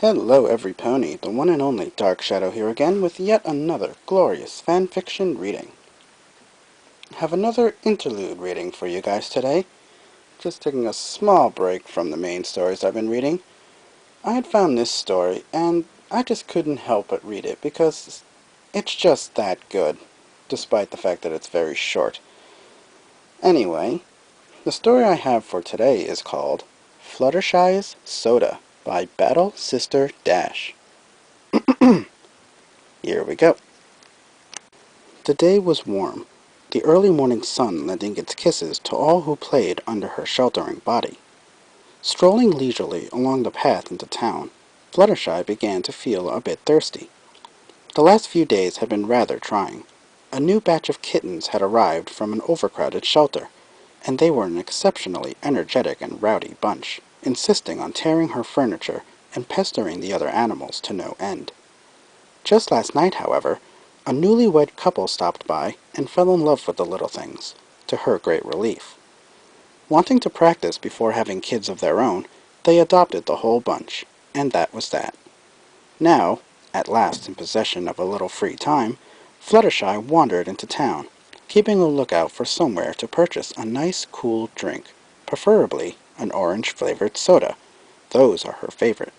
Hello every pony, the one and only Dark Shadow here again with yet another glorious fanfiction reading. I have another interlude reading for you guys today. Just taking a small break from the main stories I've been reading. I had found this story and I just couldn't help but read it because it's just that good, despite the fact that it's very short. Anyway, the story I have for today is called Fluttershy's Soda by BattleSisterDash. Here we go. The day was warm, the early morning sun lending its kisses to all who played under her sheltering body. Strolling leisurely along the path into town, Fluttershy began to feel a bit thirsty. The last few days had been rather trying. A new batch of kittens had arrived from an overcrowded shelter, and they were an exceptionally energetic and rowdy bunch, insisting on tearing her furniture and pestering the other animals to no end. Just last night, however, a newlywed couple stopped by and fell in love with the little things, to her great relief. Wanting to practice before having kids of their own, they adopted the whole bunch, and that was that. Now, at last in possession of a little free time, Fluttershy wandered into town, keeping a lookout for somewhere to purchase a nice cool drink, preferably an orange-flavored soda. Those are her favorite.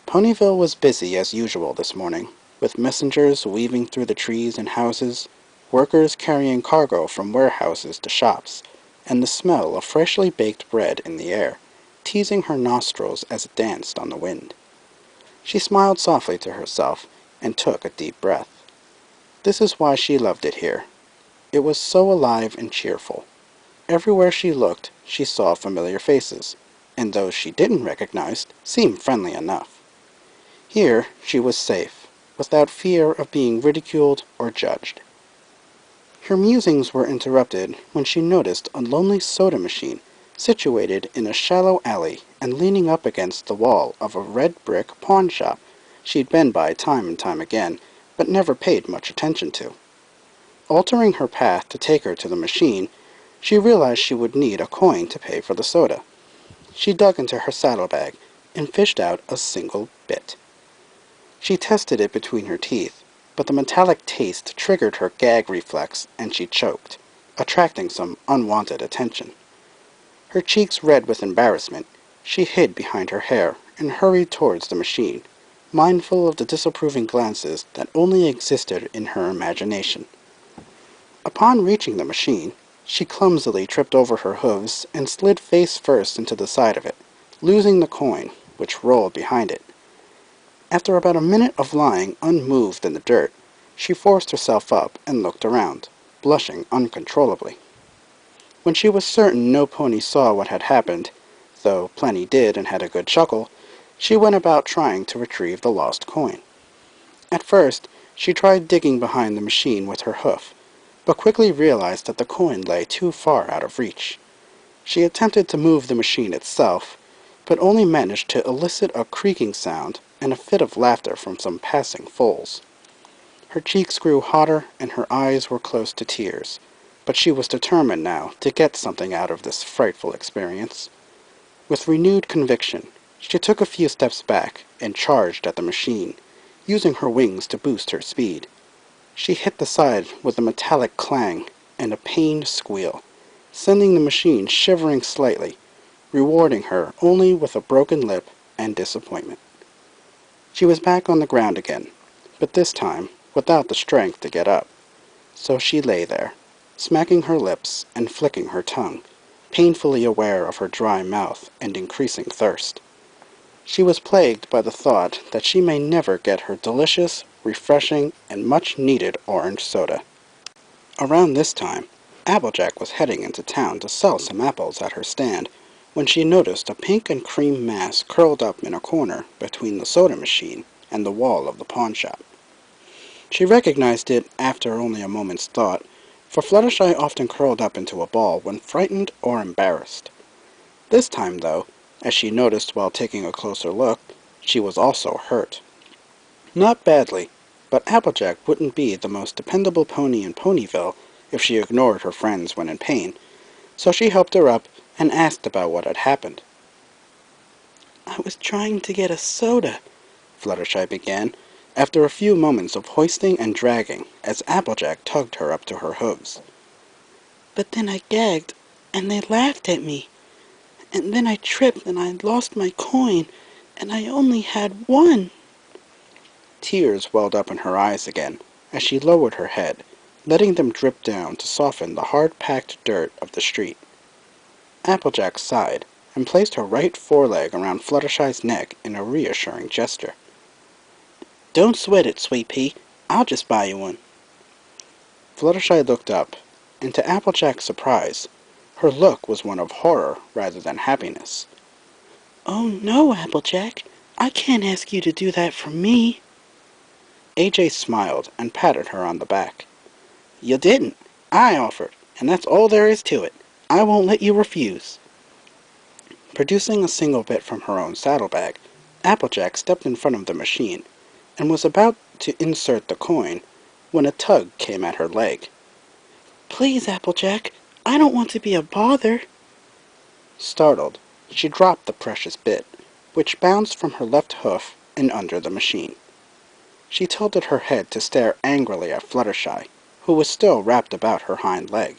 Ponyville was busy as usual this morning, with messengers weaving through the trees and houses, workers carrying cargo from warehouses to shops, and the smell of freshly baked bread in the air, teasing her nostrils as it danced on the wind. She smiled softly to herself and took a deep breath. This is why she loved it here. It was so alive and cheerful. Everywhere she looked, she saw familiar faces, and those she didn't recognize seemed friendly enough. Here she was safe, without fear of being ridiculed or judged. Her musings were interrupted when she noticed a lonely soda machine situated in a shallow alley and leaning up against the wall of a red-brick pawn shop she'd been by time and time again, but never paid much attention to. Altering her path to take her to the machine, she realized she would need a coin to pay for the soda. She dug into her saddlebag and fished out a single bit. She tested it between her teeth, but the metallic taste triggered her gag reflex and she choked, attracting some unwanted attention. Her cheeks red with embarrassment, she hid behind her hair and hurried towards the machine, mindful of the disapproving glances that only existed in her imagination. Upon reaching the machine, she clumsily tripped over her hooves and slid face first into the side of it, losing the coin, which rolled behind it. After about a minute of lying unmoved in the dirt, she forced herself up and looked around, blushing uncontrollably. When she was certain no pony saw what had happened, though plenty did and had a good chuckle, she went about trying to retrieve the lost coin. At first, she tried digging behind the machine with her hoof, but quickly realized that the coin lay too far out of reach. She attempted to move the machine itself, but only managed to elicit a creaking sound and a fit of laughter from some passing foals. Her cheeks grew hotter and her eyes were close to tears, but she was determined now to get something out of this frightful experience. With renewed conviction, she took a few steps back and charged at the machine, using her wings to boost her speed. She hit the side with a metallic clang and a pained squeal, sending the machine shivering slightly, rewarding her only with a broken lip and disappointment. She was back on the ground again, but this time without the strength to get up. So she lay there, smacking her lips and flicking her tongue, painfully aware of her dry mouth and increasing thirst. She was plagued by the thought that she may never get her delicious, refreshing, and much-needed orange soda. Around this time, Applejack was heading into town to sell some apples at her stand when she noticed a pink and cream mass curled up in a corner between the soda machine and the wall of the pawn shop. She recognized it after only a moment's thought, for Fluttershy often curled up into a ball when frightened or embarrassed. This time, though, as she noticed while taking a closer look, she was also hurt. Not badly, but Applejack wouldn't be the most dependable pony in Ponyville if she ignored her friends when in pain, so she helped her up and asked about what had happened. I was trying to get a soda, Fluttershy began, after a few moments of hoisting and dragging as Applejack tugged her up to her hooves. But then I gagged, and they laughed at me. And then I tripped and I lost my coin, and I only had one. Tears welled up in her eyes again as she lowered her head, letting them drip down to soften the hard-packed dirt of the street. Applejack sighed and placed her right foreleg around Fluttershy's neck in a reassuring gesture. Don't sweat it, Sweet Pea. I'll just buy you one. Fluttershy looked up, and to Applejack's surprise, her look was one of horror rather than happiness. Oh no, Applejack. I can't ask you to do that for me. AJ smiled and patted her on the back. You didn't. I offered, and that's all there is to it. I won't let you refuse. Producing a single bit from her own saddlebag, Applejack stepped in front of the machine and was about to insert the coin when a tug came at her leg. Please, Applejack, I don't want to be a bother. Startled, she dropped the precious bit, which bounced from her left hoof and under the machine. She tilted her head to stare angrily at Fluttershy, who was still wrapped about her hind leg.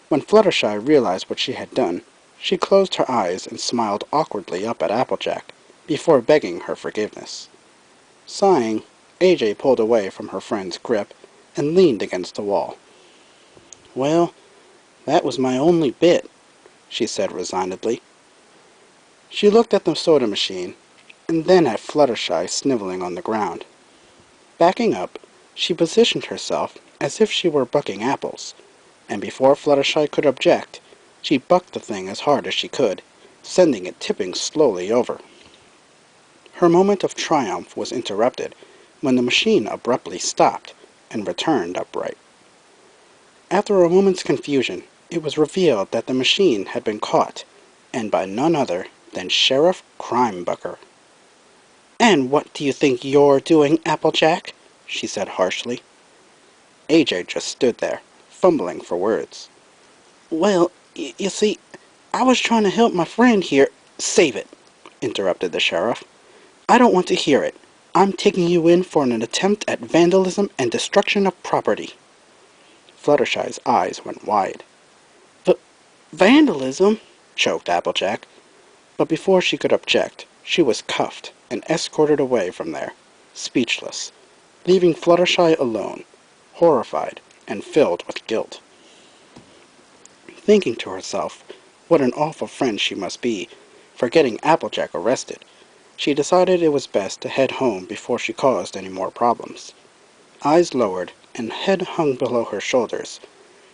When Fluttershy realized what she had done, she closed her eyes and smiled awkwardly up at Applejack, before begging her forgiveness. Sighing, AJ pulled away from her friend's grip and leaned against the wall. Well, that was my only bit, she said resignedly. She looked at the soda machine, and then at Fluttershy sniveling on the ground. Backing up, she positioned herself as if she were bucking apples, and before Fluttershy could object, she bucked the thing as hard as she could, sending it tipping slowly over. Her moment of triumph was interrupted when the machine abruptly stopped and returned upright. After a moment's confusion, it was revealed that the machine had been caught, and by none other than Sheriff Crimebucker. And what do you think you're doing, Applejack? She said harshly. AJ just stood there, fumbling for words. Well, you see, I was trying to help my friend here. Save it, interrupted the sheriff. I don't want to hear it. I'm taking you in for an attempt at vandalism and destruction of property. Fluttershy's eyes went wide. Vandalism? Choked Applejack. But before she could object, she was cuffed and escorted away from there, speechless, leaving Fluttershy alone, horrified and filled with guilt. Thinking to herself what an awful friend she must be for getting Applejack arrested, she decided it was best to head home before she caused any more problems. Eyes lowered and head hung below her shoulders,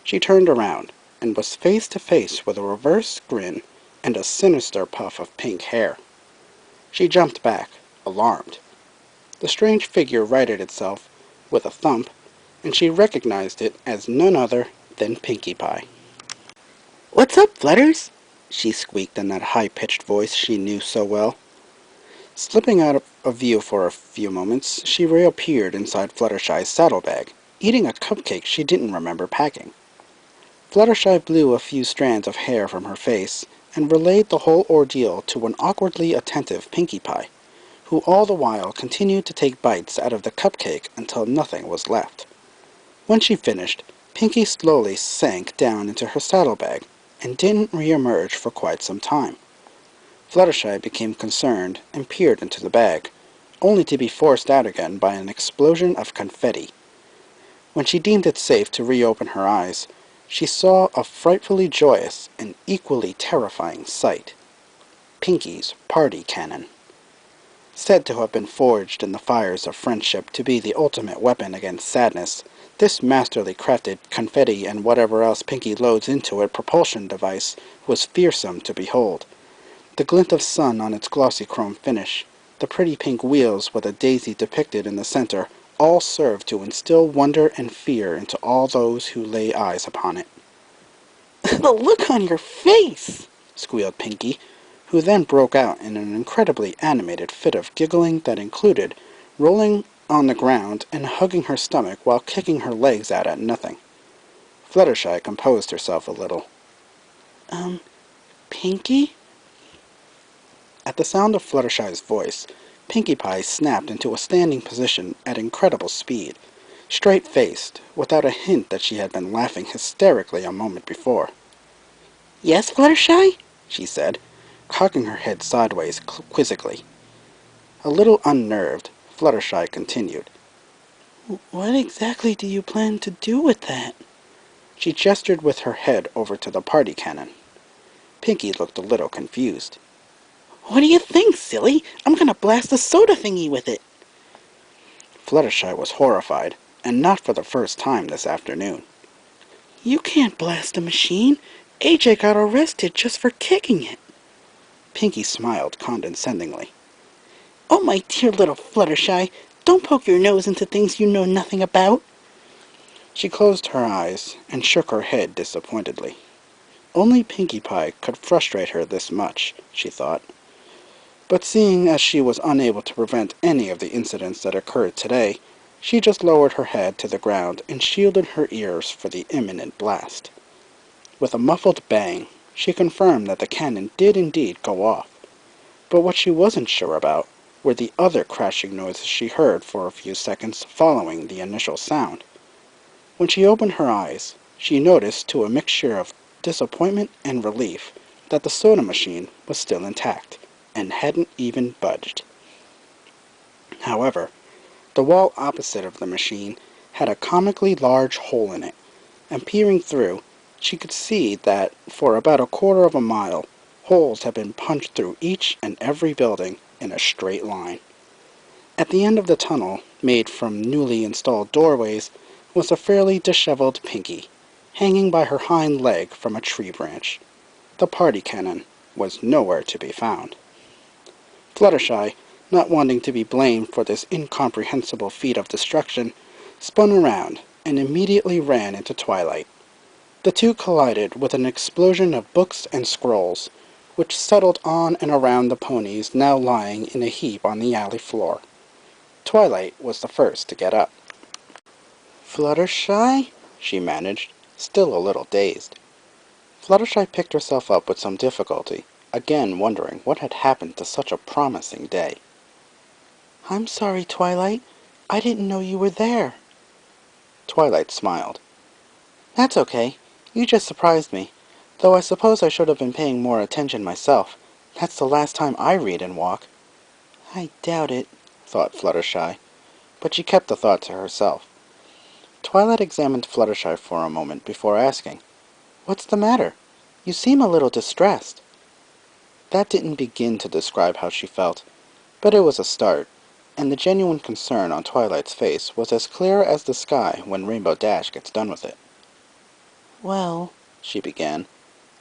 she turned around and was face to face with a reverse grin and a sinister puff of pink hair. She jumped back, alarmed. The strange figure righted itself with a thump, and she recognized it as none other than Pinkie Pie. What's up, Flutters? She squeaked in that high-pitched voice she knew so well. Slipping out of view for a few moments, she reappeared inside Fluttershy's saddlebag, eating a cupcake she didn't remember packing. Fluttershy blew a few strands of hair from her face and relayed the whole ordeal to an awkwardly attentive Pinkie Pie, who all the while continued to take bites out of the cupcake until nothing was left. When she finished, Pinkie slowly sank down into her saddlebag and didn't re-emerge for quite some time. Fluttershy became concerned and peered into the bag, only to be forced out again by an explosion of confetti. When she deemed it safe to reopen her eyes, she saw a frightfully joyous and equally terrifying sight. Pinkie's party cannon. Said to have been forged in the fires of friendship to be the ultimate weapon against sadness, this masterly crafted confetti and whatever else Pinkie loads into it propulsion device was fearsome to behold. The glint of sun on its glossy chrome finish, the pretty pink wheels with a daisy depicted in the center, all served to instill wonder and fear into all those who lay eyes upon it. The look on your face! Squealed Pinkie, who then broke out in an incredibly animated fit of giggling that included rolling on the ground and hugging her stomach while kicking her legs out at nothing. Fluttershy composed herself a little. Pinkie? At the sound of Fluttershy's voice, Pinkie Pie snapped into a standing position at incredible speed, straight-faced, without a hint that she had been laughing hysterically a moment before. "Yes, Fluttershy?" she said, cocking her head sideways quizzically. A little unnerved, Fluttershy continued. "What exactly do you plan to do with that?" She gestured with her head over to the party cannon. Pinkie looked a little confused. "What do you think, silly? I'm gonna blast a soda thingy with it." Fluttershy was horrified, and not for the first time this afternoon. "You can't blast a machine. AJ got arrested just for kicking it." Pinkie smiled condescendingly. "Oh, my dear little Fluttershy, don't poke your nose into things you know nothing about." She closed her eyes and shook her head disappointedly. Only Pinkie Pie could frustrate her this much, she thought. But seeing as she was unable to prevent any of the incidents that occurred today, she just lowered her head to the ground and shielded her ears for the imminent blast. With a muffled bang, she confirmed that the cannon did indeed go off. But what she wasn't sure about were the other crashing noises she heard for a few seconds following the initial sound. When she opened her eyes, she noticed, to a mixture of disappointment and relief, that the soda machine was still intact and hadn't even budged. However, the wall opposite of the machine had a comically large hole in it, and peering through, she could see that for about a quarter of a mile, holes had been punched through each and every building in a straight line. At the end of the tunnel, made from newly installed doorways, was a fairly disheveled Pinkie, hanging by her hind leg from a tree branch. The party cannon was nowhere to be found. Fluttershy, not wanting to be blamed for this incomprehensible feat of destruction, spun around and immediately ran into Twilight. The two collided with an explosion of books and scrolls, which settled on and around the ponies now lying in a heap on the alley floor. Twilight was the first to get up. "Fluttershy?" she managed, still a little dazed. Fluttershy picked herself up with some difficulty, again wondering what had happened to such a promising day. "I'm sorry, Twilight. I didn't know you were there." Twilight smiled. "That's okay. You just surprised me, though I suppose I should have been paying more attention myself. That's the last time I read and walk." "I doubt it," thought Fluttershy, but she kept the thought to herself. Twilight examined Fluttershy for a moment before asking, "What's the matter? You seem a little distressed." That didn't begin to describe how she felt, but it was a start, and the genuine concern on Twilight's face was as clear as the sky when Rainbow Dash gets done with it. "Well," she began,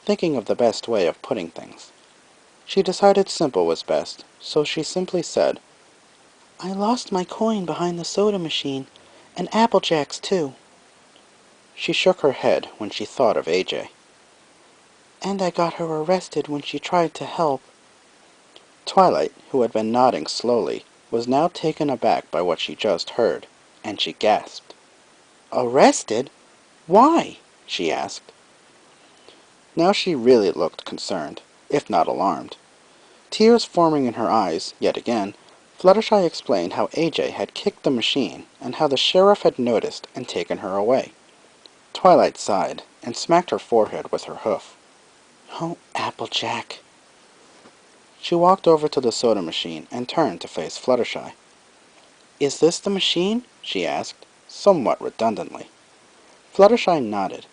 thinking of the best way of putting things. She decided simple was best, so she simply said, "I lost my coin behind the soda machine, and Applejack's too." She shook her head when she thought of AJ. "And I got her arrested when she tried to help." Twilight, who had been nodding slowly, was now taken aback by what she just heard, and she gasped. "Arrested? Why?" she asked. Now she really looked concerned, if not alarmed. Tears forming in her eyes, yet again, Fluttershy explained how AJ had kicked the machine, and how the sheriff had noticed and taken her away. Twilight sighed, and smacked her forehead with her hoof. "Oh, Applejack." She walked over to the soda machine and turned to face Fluttershy. "Is this the machine?" she asked, somewhat redundantly. Fluttershy nodded.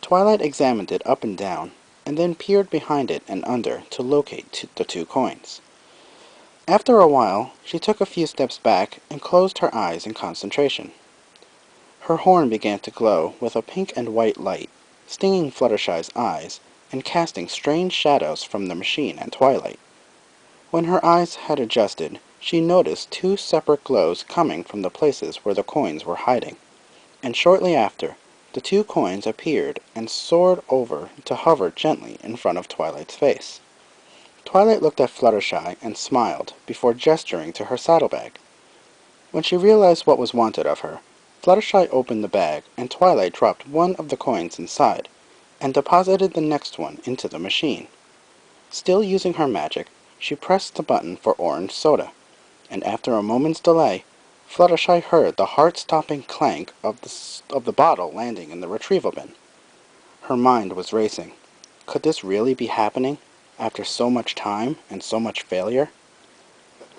Twilight examined it up and down, and then peered behind it and under to locate the 2 coins. After a while, she took a few steps back and closed her eyes in concentration. Her horn began to glow with a pink and white light, stinging Fluttershy's eyes and casting strange shadows from the machine and Twilight. When her eyes had adjusted, she noticed 2 separate glows coming from the places where the coins were hiding, and shortly after, the 2 coins appeared and soared over to hover gently in front of Twilight's face. Twilight looked at Fluttershy and smiled before gesturing to her saddlebag. When she realized what was wanted of her, Fluttershy opened the bag and Twilight dropped one of the coins inside, and deposited the next one into the machine. Still using her magic, She pressed the button for orange soda, and after a moment's delay, Fluttershy heard the heart-stopping clank of the bottle landing in the retrieval bin. Her mind was racing. Could this really be happening, after so much time and so much failure?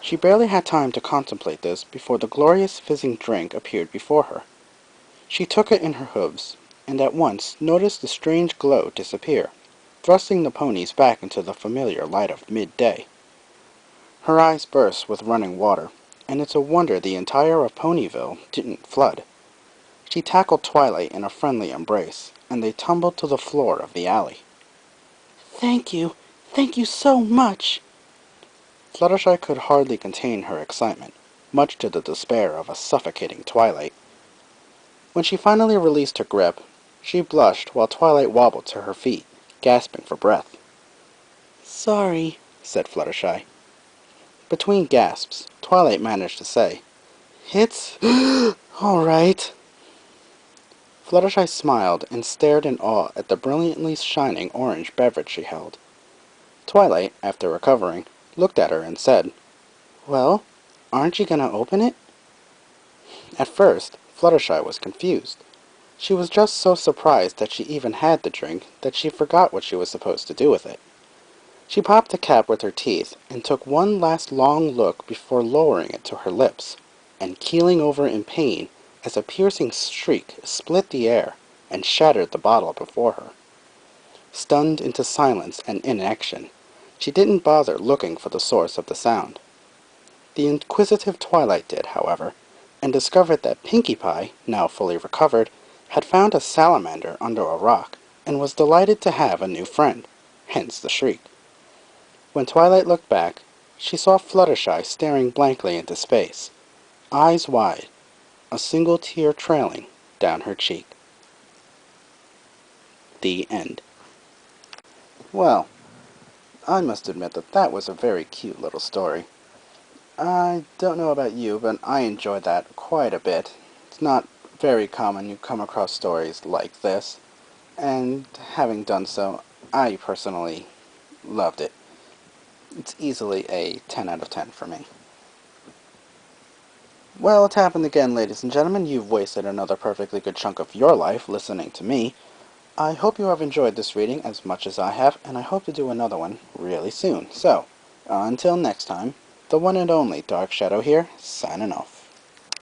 She barely had time to contemplate this before the glorious fizzing drink appeared before her. She took it in her hooves, and at once noticed the strange glow disappear, thrusting the ponies back into the familiar light of midday. Her eyes burst with running water, and it's a wonder the entire of Ponyville didn't flood. She tackled Twilight in a friendly embrace, and they tumbled to the floor of the alley. Thank you so much! Fluttershy could hardly contain her excitement, much to the despair of a suffocating Twilight. When she finally released her grip, she blushed while Twilight wobbled to her feet, gasping for breath. Sorry, said Fluttershy. Between gasps, Twilight managed to say, It's all right. Fluttershy smiled and stared in awe at the brilliantly shining orange beverage she held. Twilight, after recovering, looked at her and said, Well, aren't you going to open it? At first, Fluttershy was confused. She was just so surprised that she even had the drink that she forgot what she was supposed to do with it. She popped the cap with her teeth and took one last long look before lowering it to her lips, and keeling over in pain as a piercing shriek split the air and shattered the bottle before her. Stunned into silence and inaction, she didn't bother looking for the source of the sound. The inquisitive Twilight did, however, and discovered that Pinkie Pie, now fully recovered, had found a salamander under a rock, and was delighted to have a new friend, hence the shriek. When Twilight looked back, she saw Fluttershy staring blankly into space, eyes wide, a single tear trailing down her cheek. The end. Well, I must admit that was a very cute little story. I don't know about you, but I enjoyed that quite a bit. It's not very common you come across stories like this, and having done so, I personally loved it. It's easily a 10 out of 10 for me. Well, it's happened again, ladies and gentlemen. You've wasted another perfectly good chunk of your life listening to me. I hope you have enjoyed this reading as much as I have, and I hope to do another one really soon. So, until next time, the one and only Dark Shadow here, signing off.